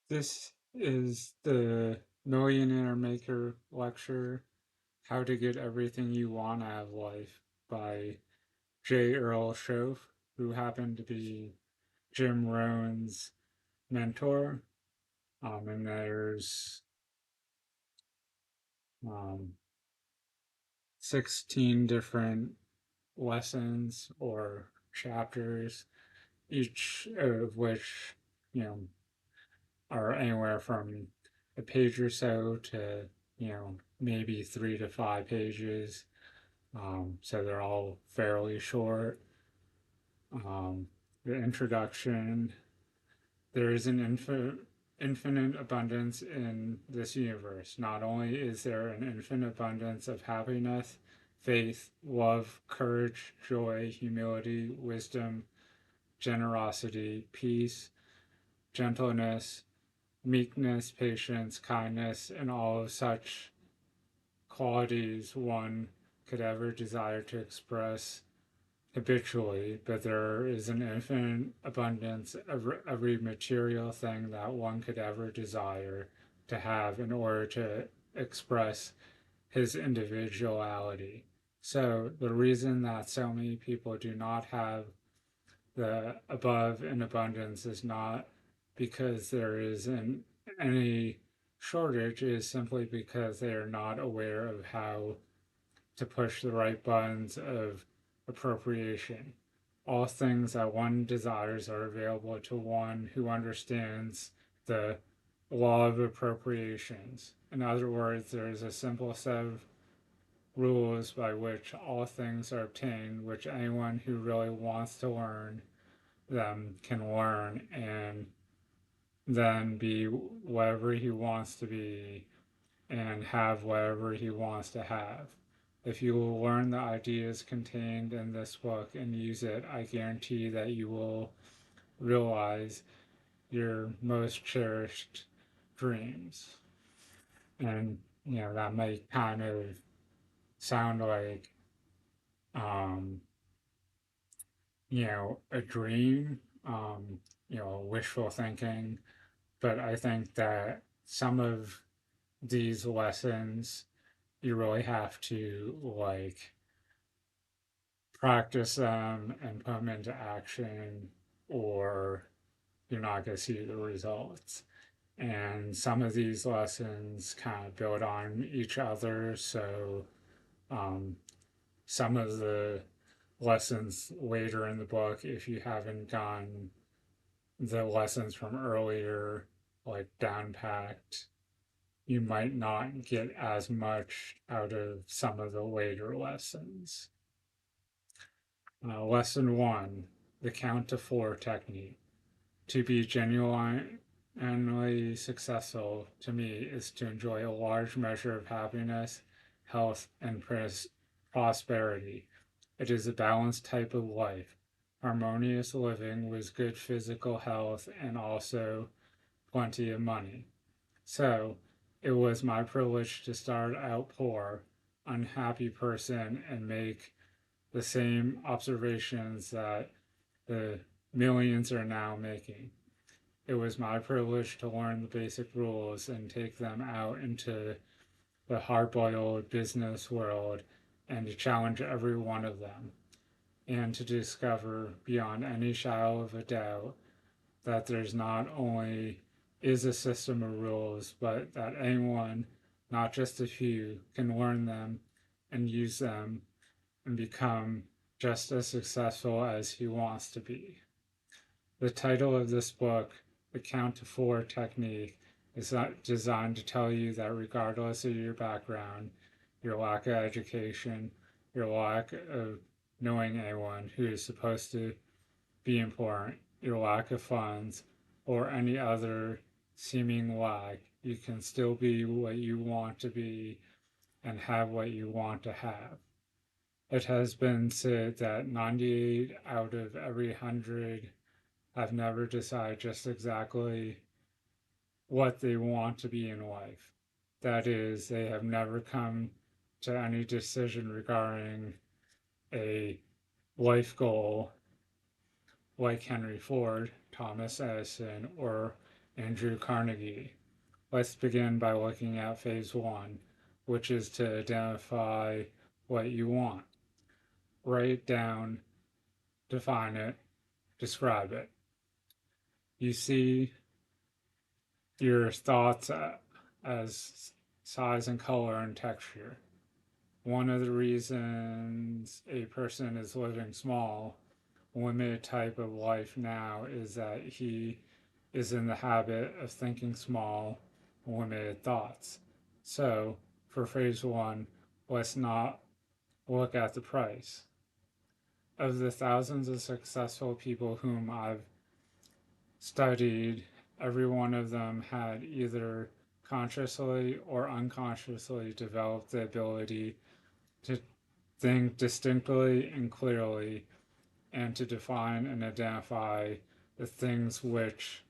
This is the Millionaire Maker Lecture, How to Get Everything You Want Out of Life by Earl Shoaff, who happened to be Jim Rohn's mentor. And there's um, 16 different lessons or chapters, each of which, you know, are anywhere from a page or so to, maybe 3 to 5 pages. So they're all fairly short. The introduction, there is an infinite abundance in this universe. Not only is there an infinite abundance of happiness, faith, love, courage, joy, humility, wisdom, generosity, peace, gentleness, meekness, patience, kindness, and all of such qualities one could ever desire to express habitually, but there is an infinite abundance of every material thing that one could ever desire to have in order to express his individuality. So, the reason that so many people do not have the above in abundance is not because there isn't any shortage, it is simply because they are not aware of how to push the right buttons of appropriation. All things that one desires are available to one who understands the law of appropriations. In other words, there is a simple set of rules by which all things are obtained, which anyone who really wants to learn them can learn and then be whatever he wants to be and have whatever he wants to have. If you will learn the ideas contained in this book and use it, I guarantee that you will realize your most cherished dreams. And, that might kind of sound like, um, a dream, wishful thinking. But I think that some of these lessons you really have to practice them and put them into action, or you're not going to see the results. And some of these lessons kind of build on each other. So, um, some of the lessons later in the book, if you haven't gotten the lessons from earlier, like down packed, you might not get as much out of some of the later lessons. Lesson one, the count to four technique. To be genuinely successful to me is to enjoy a large measure of happiness, health, and prosperity. It is a balanced type of life, harmonious living with good physical health and also plenty of money. So, it was my privilege to start out poor, unhappy person and make the same observations that the millions are now making. It was my privilege to learn the basic rules and take them out into the hard boiled business world and to challenge every one of them, and to discover beyond any shadow of a doubt that there's not only is a system of rules, but that anyone, not just a few, can learn them and use them and become just as successful as he wants to be. The title of this book, The Count to Four Technique, is designed to tell you that regardless of your background, your lack of education, your lack of knowing anyone who is supposed to be important, your lack of funds, or any other seeming lack, you can still be what you want to be and have what you want to have. It has been said that 98 out of every 100 have never decided just exactly what they want to be in life. That is, they have never come to any decision regarding a life goal like Henry Ford, Thomas Edison, or Andrew Carnegie. Let's begin by looking at phase one, which is to identify what you want. Write it down, define it, describe it. You see your thoughts as size and color and texture. One of the reasons a person is living small, limited type of life now is that he is in the habit of thinking small, limited thoughts. So, for phase one, let's not look at the price. Of the thousands of successful people whom I've studied, every one of them had either consciously or unconsciously developed the ability to think distinctly and clearly and to define and identify the things which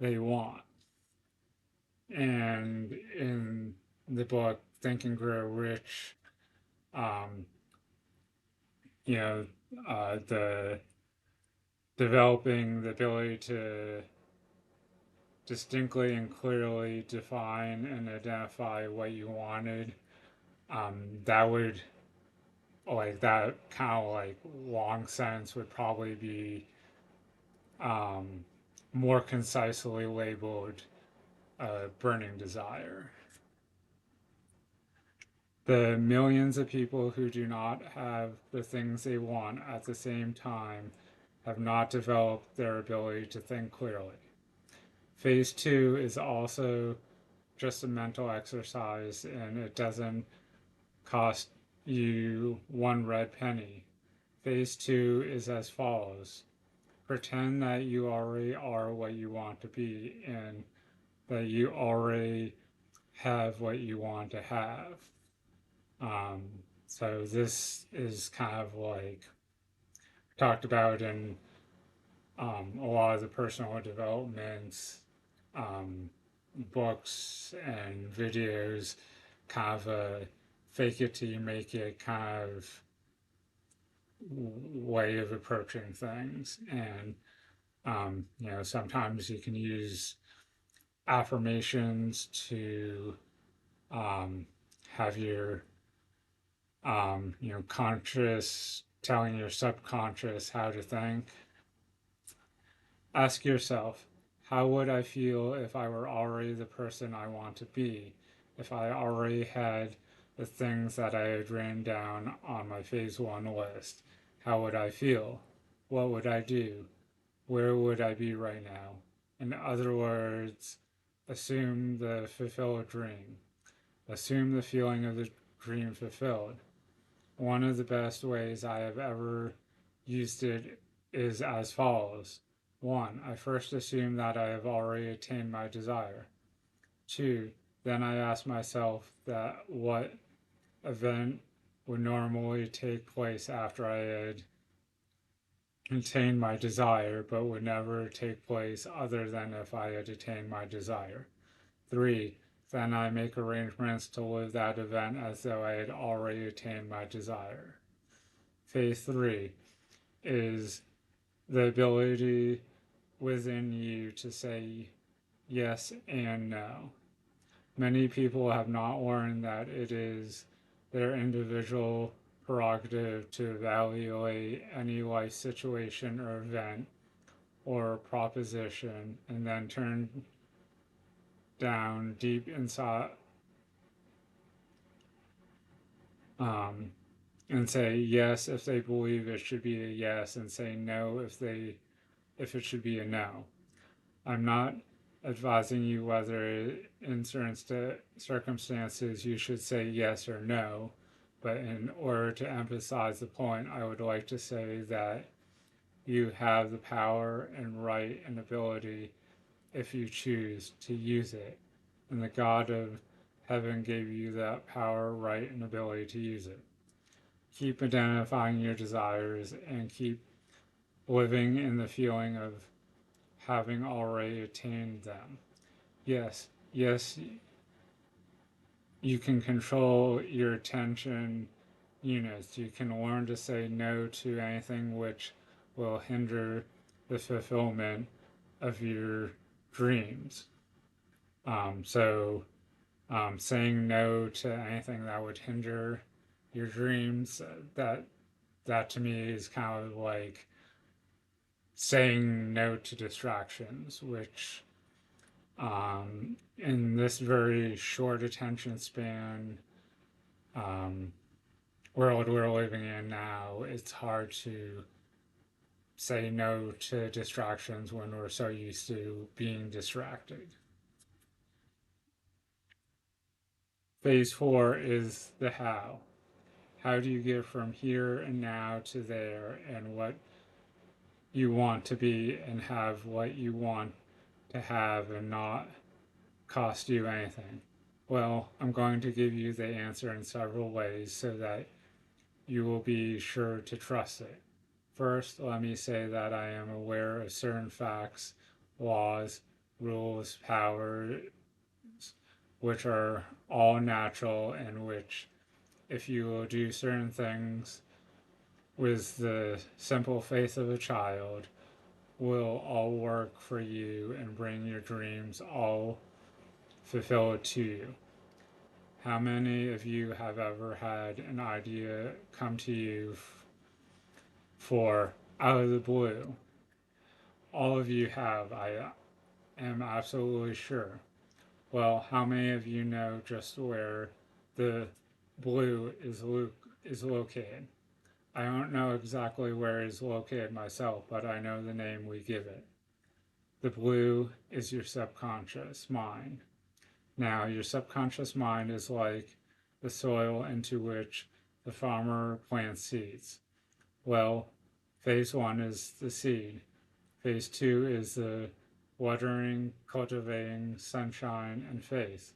they want. And in the book Think and Grow Rich, um, you know, the developing the ability to distinctly and clearly define and identify what you wanted, that would like that kind of like long sentence would probably be um, more concisely labeled burning desire. The millions of people who do not have the things they want at the same time have not developed their ability to think clearly. Phase two is also just a mental exercise and it doesn't cost you one red penny. Phase two is as follows: pretend that you already are what you want to be and that you already have what you want to have. Um, so this is kind of like talked about in a lot of the personal development um, books and videos, kind of a fake it till you make it kind of way of approaching things. And, sometimes you can use affirmations to um, have your, conscious telling your subconscious how to think. Ask yourself, how would I feel if I were already the person I want to be? If I already had the things that I had written down on my phase one list, how would I feel? What would I do? Where would I be right now? In other words, assume the fulfilled dream. Assume the feeling of the dream fulfilled. One of the best ways I have ever used it is as follows. 1. I first assume that I have already attained my desire. 2. Then I ask myself that what event would normally take place after I had attained my desire, but would never take place other than if I had attained my desire. 3. Then I make arrangements to live that event as though I had already attained my desire. Phase 3 is the ability within you to say yes and no. Many people have not learned that it is their individual prerogative to evaluate any life situation or event or proposition and then turn down deep inside um, and say yes if they believe it should be a yes and say no if it should be a no. I'm not advising you whether in certain circumstances you should say yes or no, but in order to emphasize the point, I would like to say that you have the power and right and ability, if you choose, to use it. And the God of heaven gave you that power, right, and ability to use it. Keep identifying your desires and keep living in the feeling of having already attained them. Yes, you can control your attention units. You can learn to say no to anything which will hinder the fulfillment of your dreams. So saying no to anything that would hinder your dreams, that to me is kind of like saying no to distractions, which in this very short attention span um, world we're living in now, it's hard to say no to distractions when we're so used to being distracted. Phase four is the how. How do you get from here and now to there, and what you want to be and have what you want to have and not cost you anything? Well, I'm going to give you the answer in several ways so that you will be sure to trust it. First, let me say that I am aware of certain facts, laws, rules, powers, which are all natural and which, if you will do certain things with the simple faith of a child, will all work for you and bring your dreams all fulfilled to you. How many of you have ever had an idea come to you for out of the blue? All of you have, I am absolutely sure. Well, how many of you know just where the blue is located? I don't know exactly where it is located myself, but I know the name we give it. The blue is your subconscious mind. Now, your subconscious mind is like the soil into which the farmer plants seeds. Well, phase one is the seed. Phase two is the watering, cultivating, sunshine, and faith.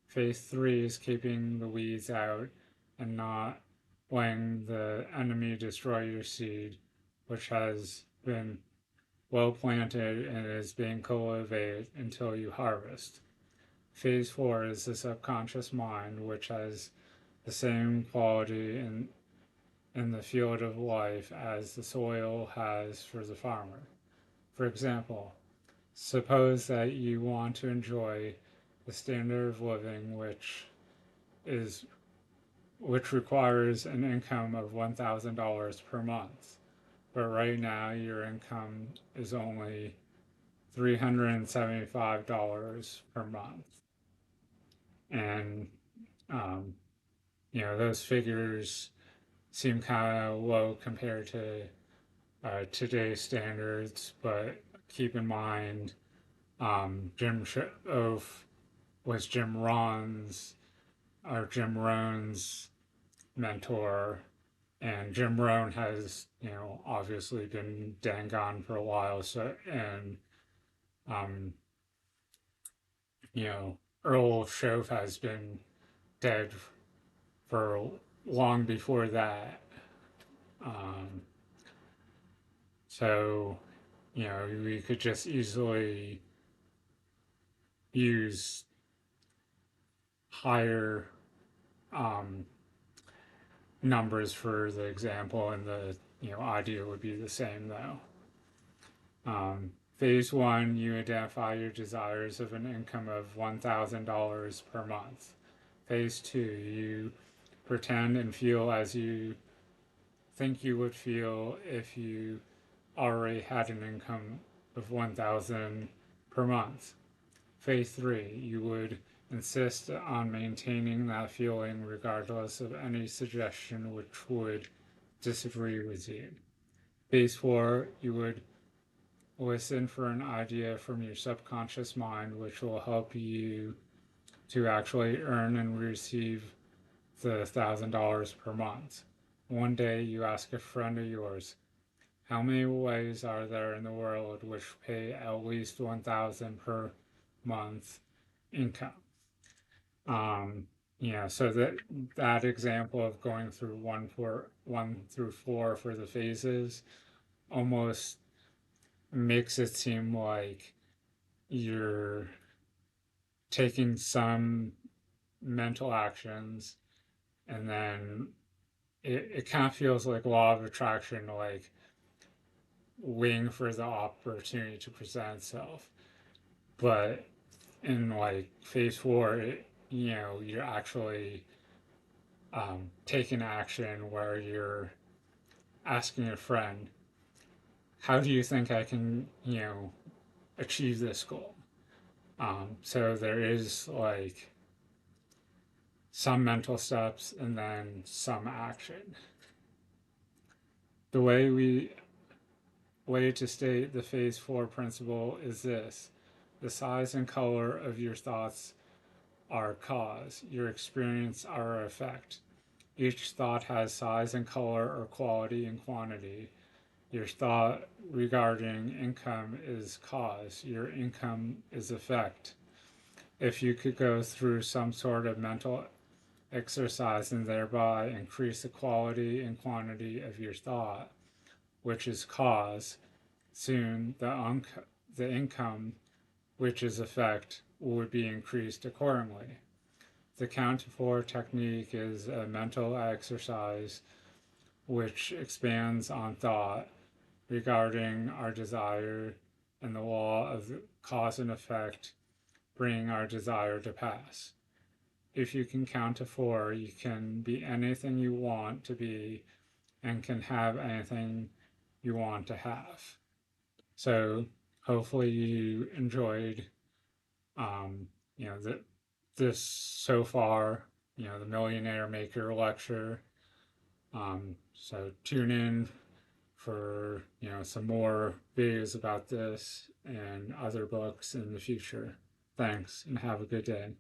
Phase three is keeping the weeds out and not letting the enemy destroy your seed, which has been well planted and is being cultivated until you harvest. Phase four is the subconscious mind, which has the same quality in the field of life as the soil has for the farmer. For example, suppose that you want to enjoy the standard of living is which requires an income of $1,000 per month. But right now your income is only $375 per month. And um, those figures seem kind of low compared to today's standards, but keep in mind Jim Rohn was Jim Rohn's mentor, and Jim Rohn has obviously been dead and gone for a while. So and um, Earl Shoaff has been dead for long before that. Um, so we could just easily use higher um, numbers for the example, and the idea would be the same though. Phase one, you identify your desires of an income of $1,000 per month. Phase two, you pretend and feel as you think you would feel if you already had an income of 1,000 per month. Phase three, you would insist on maintaining that feeling regardless of any suggestion which would disagree with you. Phase four, you would listen for an idea from your subconscious mind which will help you to actually earn and receive the $1,000 per month. One day you ask a friend of yours, how many ways are there in the world which pay at least 1,000 per month income? So that example of going through one through four for the phases almost makes it seem like you're taking some mental actions, and then it kind of feels like law of attraction, like waiting for the opportunity to present itself. But in like phase 4, you're actually taking action where you're asking a friend, how do you think I can, achieve this goal? So there is like some mental steps and then some action. The way to state the phase 4 principle is this: the size and color of your thoughts are cause, your experience are effect. Each thought has size and color or quality and quantity. Your thought regarding income is cause, your income is effect. If you could go through some sort of mental exercise and thereby increase the quality and quantity of your thought, which is cause, soon the income, which is effect, would be increased accordingly. The count to 4 technique is a mental exercise which expands on thought regarding our desire and the law of cause and effect bringing our desire to pass. If you can count to 4, you can be anything you want to be and can have anything you want to have. So hopefully you enjoyed, um, this so far, the Millionaire Maker Lecture. So tune in for some more videos about this and other books in the future. Thanks and have a good day.